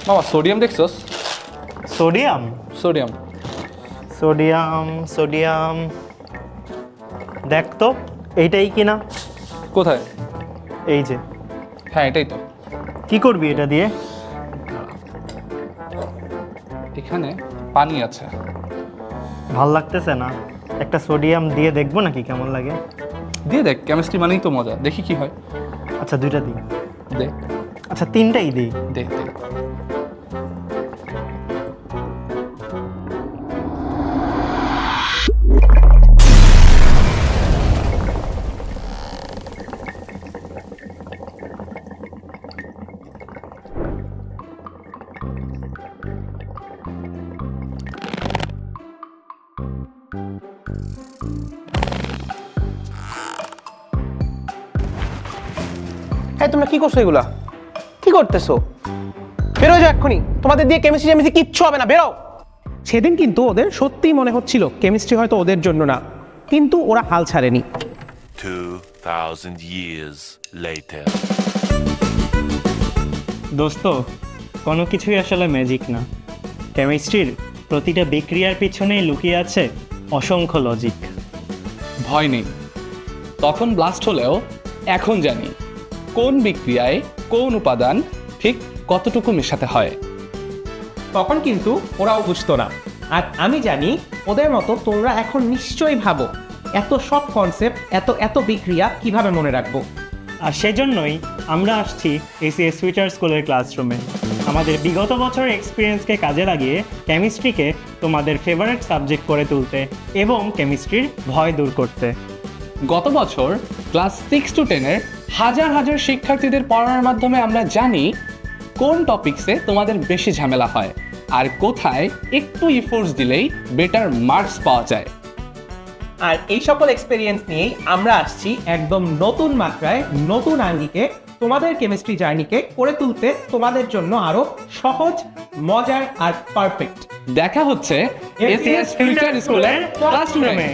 মামা সোডিয়াম দেখছস? Sodium sodium sodium sodium দেখ তো, এইটাই কিনা? কোথায়? এই যে। হ্যাঁ এটাই তো। কি করবি এটা দিয়ে? এখানে পানি আছে। ভাল লাগতেছে না, একটা সোডিয়াম দিয়ে দেখবো নাকি কেমন লাগে। দিয়ে দেখ, কেমিস্ট্রি মানেই তো মজা, দেখি কি হয়। আচ্ছা দুইটা দিই। দে আচ্ছা তিনটাই দিই। দে দে। হ্যাঁ তোমরা কি করছো এগুলা? কি করতেছো? বেরো যাও এক্ষুনি, তোমাদের দিয়ে কেমিস্ট্রি কিচ্ছু হবে না, বেরো। সেদিন কিন্তু ওদের সত্যিই মনে হচ্ছিল কেমিস্ট্রি হয়তো ওদের জন্য না, কিন্তু ওরা হাল ছাড়েনি। 2000 years later. দোস্ত, কোনো কিছুই আসলে ম্যাজিক না। কেমিস্ট্রির প্রতিটা বিক্রিয়ার পিছনেই লুকিয়ে আছে অসংখ্য লজিক। ভয় নেই, তখন ব্লাস্ট হলেও এখন জানি কোন বিক্রিয়ায় কোন উপাদান ঠিক কতটুকু মেশাতে হয়। তখন কিন্তু ওরাও বুঝতো না, আর আমি জানি ওদের মতো তোমরা এখন নিশ্চয়ই ভাবো এত সব কনসেপ্ট, এত এত বিক্রিয়া কিভাবে মনে রাখবো। আর সেজন্যই আমরা আসছি এসিএস সুইটার স্কুলের ক্লাসরুমে আমাদের বিগত বছরের এক্সপিরিয়েন্সকে কাজে লাগিয়ে কেমিস্ট্রিকে তোমাদের ফেভারিট সাবজেক্ট করে তুলতে এবং কেমিস্ট্রির ভয় দূর করতে। গত বছর ক্লাস 6 to 10-এর হাজার হাজার শিক্ষার্থীদের পড়ানোর মাধ্যমে আমরা জানি কোন টপিকসে তোমাদের বেশি ঝামেলা হয় আর কোথায় একটু ইফোর্টস দিলেই বেটার মার্কস পাওয়া যায়। আর এই সকল এক্সপেরিয়েন্স নিয়েই আমরা আসছি একদম নতুন মাত্রায়, নতুন আঙ্গিকে তোমাদের কেমিস্ট্রি জার্নিকে করে তুলতে তোমাদের জন্য আরো সহজ, মজার আর পারফেক্ট। দেখা হচ্ছে এসিএস ফিউচার স্কুলের ক্লাসরুমে।